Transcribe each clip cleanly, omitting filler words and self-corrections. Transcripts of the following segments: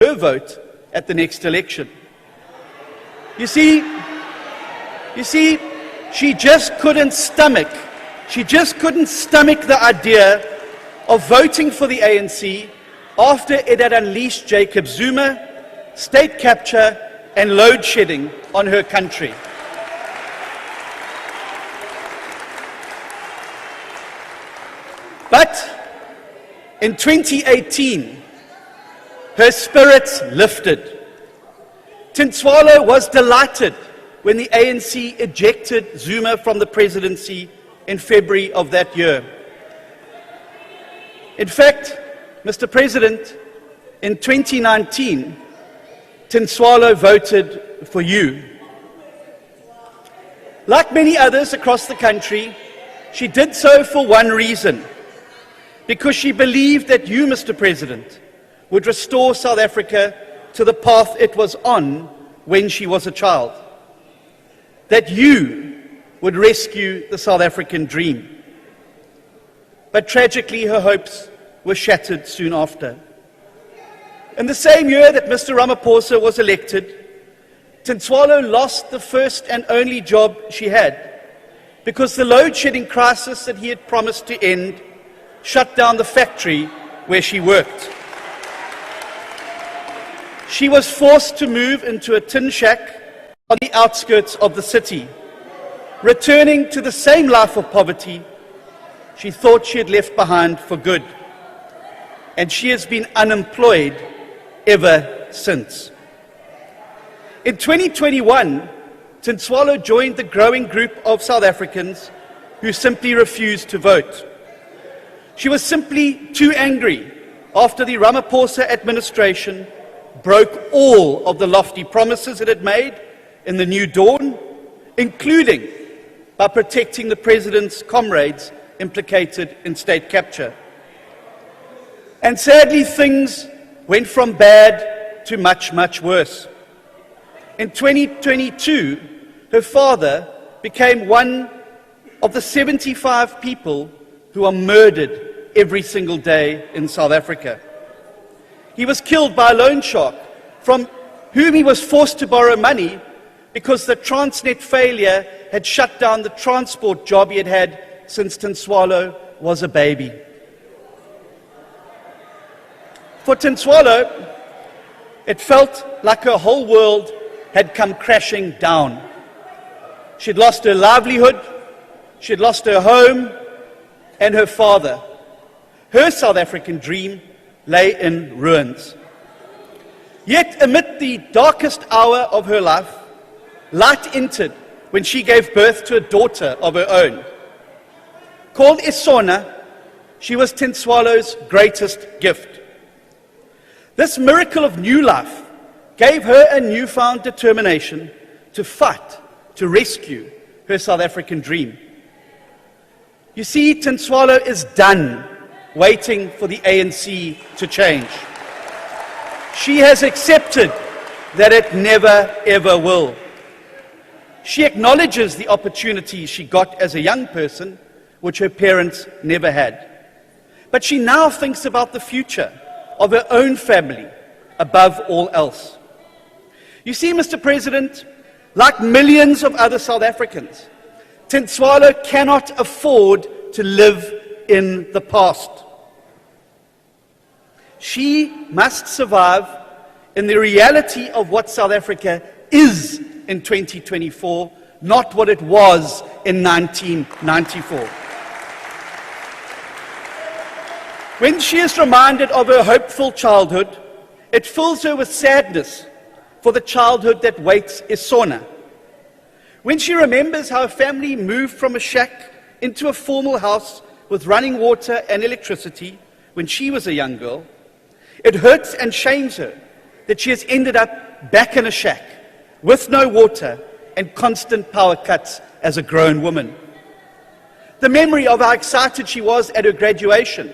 her vote at the next election. You see, she just couldn't stomach the idea of voting for the ANC after it had unleashed Jacob Zuma, state capture, and load shedding on her country. But in 2018, her spirits lifted. Tintswalo was delighted when the ANC ejected Zuma from the presidency in February of that year. In fact, Mr. President, in 2019, Tintswalo voted for you. Like many others across the country, she did so for one reason, because she believed that you, Mr. President, would restore South Africa to the path it was on when she was a child. That you would rescue the South African dream. But tragically, her hopes were shattered soon after. In the same year that Mr. Ramaphosa was elected, Tintswalo lost the first and only job she had, because the load-shedding crisis that he had promised to end shut down the factory where she worked. She was forced to move into a tin shack on the outskirts of the city, returning to the same life of poverty she thought she had left behind for good. And she has been unemployed ever since. In 2021, Tintswalo joined the growing group of South Africans who simply refused to vote. She was simply too angry after the Ramaphosa administration broke all of the lofty promises it had made in the New Dawn, including by protecting the president's comrades implicated in state capture. And sadly, things went from bad to much, much worse. In 2022, her father became one of the 75 people who are murdered every single day in South Africa. He was killed by a loan shark from whom he was forced to borrow money because the Transnet failure had shut down the transport job he had had since Tintswalo was a baby. For Tintswalo, it felt like her whole world had come crashing down. She'd lost her livelihood, she'd lost her home, and her father. Her South African dream lay in ruins. Yet, amid the darkest hour of her life, light entered when she gave birth to a daughter of her own. Called Sona, she was Tintswalo's greatest gift. This miracle of new life gave her a newfound determination to fight, to rescue her South African dream. You see, Tintswalo is done waiting for the ANC to change. She has accepted that it never, ever will. She acknowledges the opportunities she got as a young person, which her parents never had. But she now thinks about the future of her own family above all else. You see, Mr. President, like millions of other South Africans, Tintswalo cannot afford to live in the past. She must survive in the reality of what South Africa is in 2024, not what it was in 1994. When she is reminded of her hopeful childhood, it fills her with sadness for the childhood that waits Sona. When she remembers how her family moved from a shack into a formal house with running water and electricity when she was a young girl, it hurts and shames her that she has ended up back in a shack with no water and constant power cuts as a grown woman. The memory of how excited she was at her graduation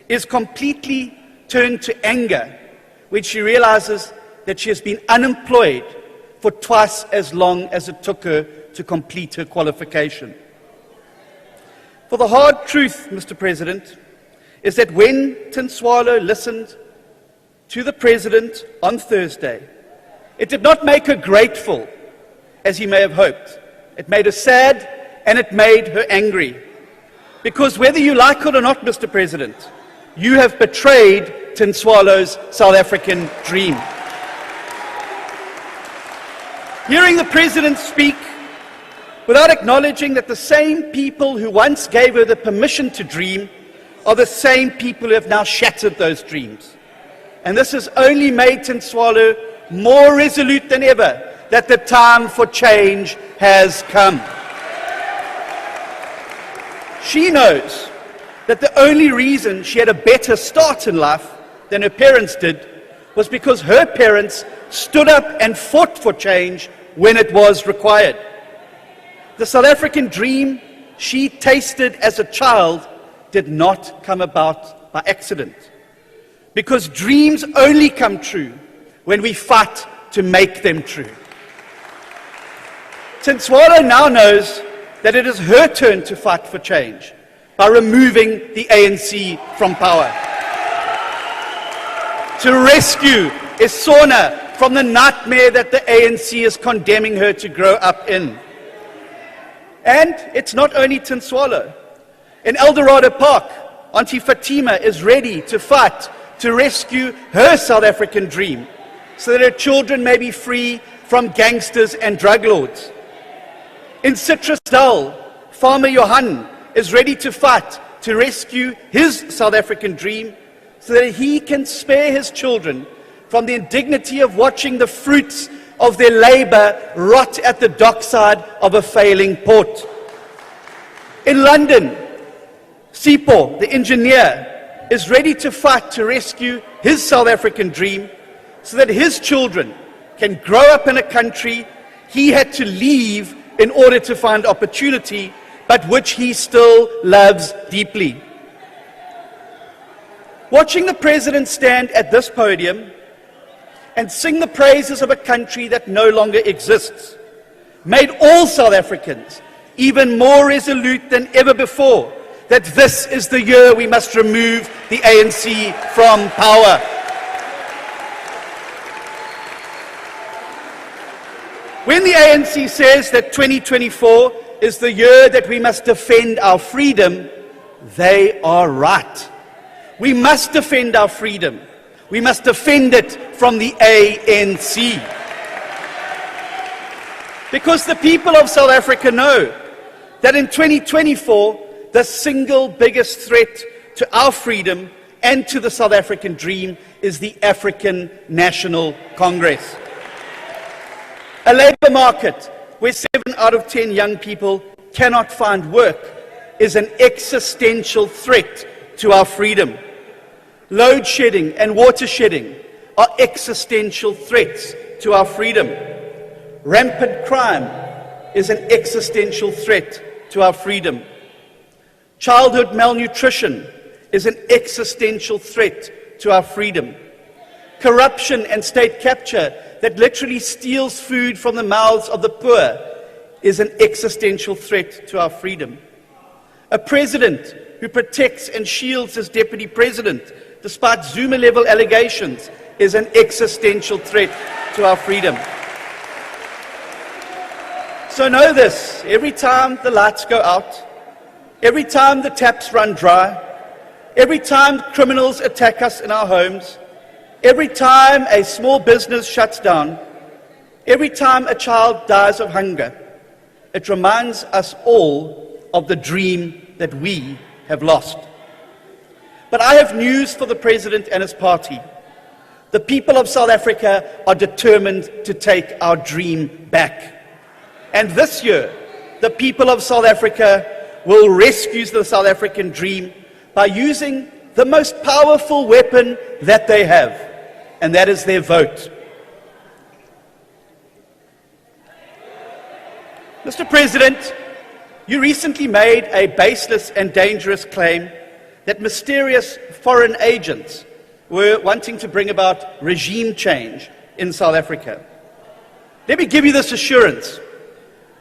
is completely turned to anger when she realizes that she has been unemployed for twice as long as it took her to complete her qualification. For the hard truth, Mr. President, is that when Tintswalo listened to the President on Thursday, it did not make her grateful, as he may have hoped. It made her sad, and it made her angry. Because whether you like it or not, Mr. President, you have betrayed Tin Swallo's South African dream. Hearing the President speak without acknowledging that the same people who once gave her the permission to dream are the same people who have now shattered those dreams. And this has only made Tin Swallo more resolute than ever that the time for change has come. She knows that the only reason she had a better start in life than her parents did was because her parents stood up and fought for change when it was required. The South African dream she tasted as a child did not come about by accident. Because dreams only come true when we fight to make them true. Tin Swallo now knows that it is her turn to fight for change by removing the ANC from power. To rescue Sona from the nightmare that the ANC is condemning her to grow up in. And it's not only Tin Swallo. In Eldorado Park, Auntie Fatima is ready to fight to rescue her South African dream so that her children may be free from gangsters and drug lords. In Citrusdal, Farmer Johan is ready to fight to rescue his South African dream so that he can spare his children from the indignity of watching the fruits of their labor rot at the dockside of a failing port. In London, Sipho, the engineer, is ready to fight to rescue his South African dream so that his children can grow up in a country he had to leave in order to find opportunity, but which he still loves deeply. Watching the President stand at this podium and sing the praises of a country that no longer exists made all South Africans even more resolute than ever before that this is the year we must remove the ANC from power. When the ANC says that 2024 is the year that we must defend our freedom, they are right. We must defend our freedom. We must defend it from the ANC. Because the people of South Africa know that in 2024, the single biggest threat to our freedom and to the South African dream is the African National Congress. A labour market where 7 out of 10 young people cannot find work is an existential threat to our freedom. Load shedding and water shedding are existential threats to our freedom. Rampant crime is an existential threat to our freedom. Childhood malnutrition is an existential threat to our freedom. Corruption and state capture that literally steals food from the mouths of the poor is an existential threat to our freedom. A president who protects and shields his deputy president despite Zuma-level allegations is an existential threat to our freedom. So know this, every time the lights go out, every time the taps run dry, every time criminals attack us in our homes, every time a small business shuts down, every time a child dies of hunger, it reminds us all of the dream that we have lost. But I have news for the President and his party. The people of South Africa are determined to take our dream back. And this year, the people of South Africa will rescue the South African dream by using the most powerful weapon that they have, and that is their vote. Mr. President, you recently made a baseless and dangerous claim that mysterious foreign agents were wanting to bring about regime change in South Africa. Let me give you this assurance.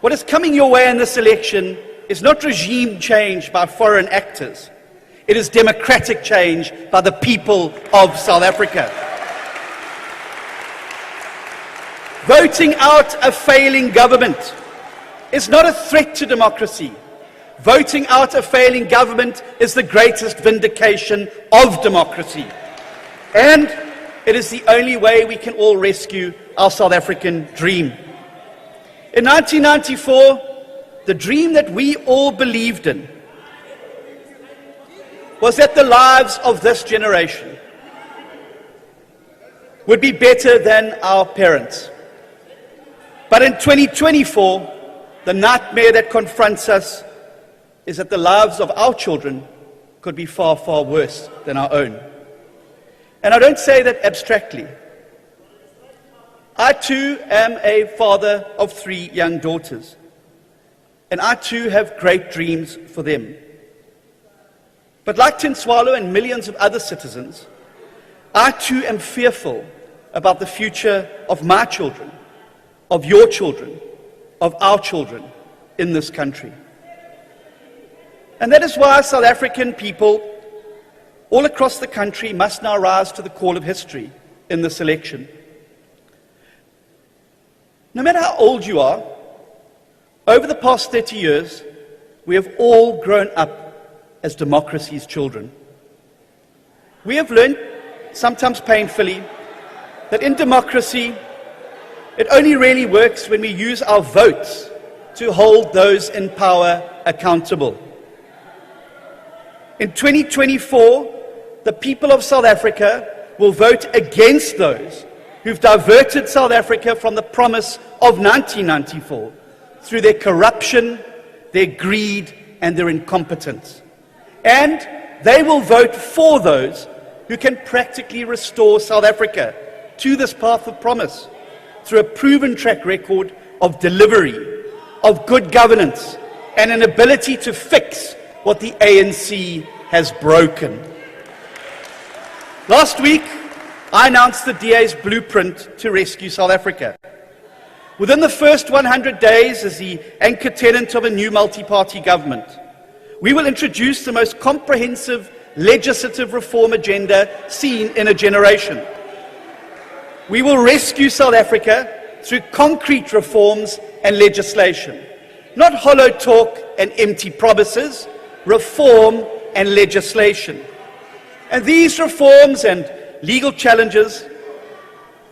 What is coming your way in this election is not regime change by foreign actors. It is democratic change by the people of South Africa. Voting out a failing government is not a threat to democracy. Voting out a failing government is the greatest vindication of democracy. And it is the only way we can all rescue our South African dream. In 1994, the dream that we all believed in was that the lives of this generation would be better than our parents. But in 2024, the nightmare that confronts us is that the lives of our children could be far, far worse than our own. And I don't say that abstractly. I too am a father of 3 young daughters, and I too have great dreams for them. But like Tin Swallo and millions of other citizens, I too am fearful about the future of my children, of your children, of our children in this country. And that is why South African people all across the country must now rise to the call of history in this election. No matter how old you are, over the past 30 years, we have all grown up as democracy's children. We have learned, sometimes painfully, that in democracy, it only really works when we use our votes to hold those in power accountable. In 2024, the people of South Africa will vote against those who've diverted South Africa from the promise of 1994 through their corruption, their greed, and their incompetence. And they will vote for those who can practically restore South Africa to this path of promise through a proven track record of delivery, of good governance, and an ability to fix what the ANC has broken. Last week, I announced the DA's blueprint to rescue South Africa. Within the first 100 days, as the anchor tenant of a new multi-party government, we will introduce the most comprehensive legislative reform agenda seen in a generation. We will rescue South Africa through concrete reforms and legislation, not hollow talk and empty promises, reform and legislation. And these reforms and legal challenges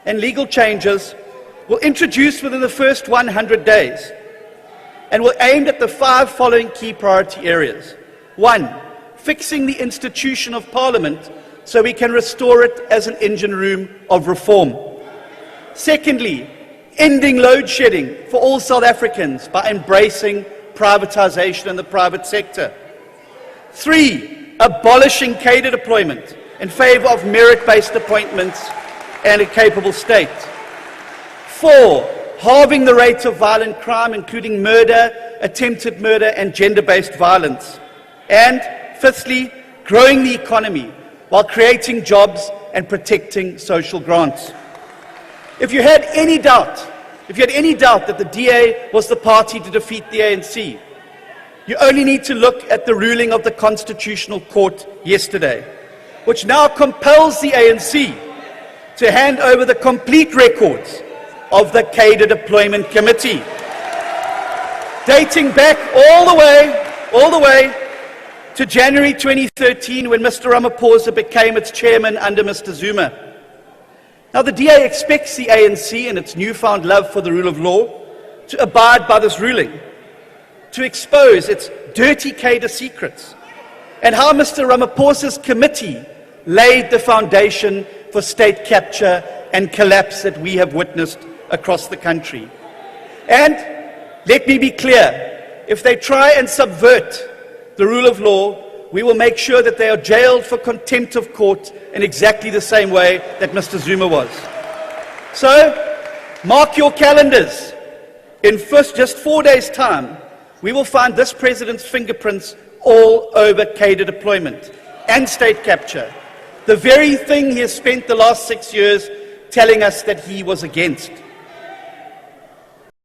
and legal changes will introduce within the first 100 days and will aim at the 5 following key priority areas. 1, fixing the institution of Parliament so we can restore it as an engine room of reform. Secondly, ending load shedding for all South Africans by embracing privatization in the private sector. 3, abolishing cadre deployment in favor of merit-based appointments and a capable state. 4, halving the rate of violent crime, including murder, attempted murder, and gender-based violence. And 5thly, growing the economy while creating jobs and protecting social grants. If you had any doubt that the DA was the party to defeat the ANC, you only need to look at the ruling of the Constitutional Court yesterday, which now compels the ANC to hand over the complete records of the Cadre Deployment Committee, dating back all the way to January 2013, when Mr. Ramaphosa became its chairman under Mr. Zuma. Now, the DA expects the ANC, in its newfound love for the rule of law, to abide by this ruling, to expose its dirty cadre secrets, and how Mr. Ramaphosa's committee laid the foundation for state capture and collapse that we have witnessed across the country. And let me be clear, if they try and subvert the rule of law, we will make sure that they are jailed for contempt of court in exactly the same way that Mr. Zuma was. So, mark your calendars. In just 4 days' time, we will find this president's fingerprints all over cadre deployment and state capture, the very thing he has spent the last 6 years telling us that he was against.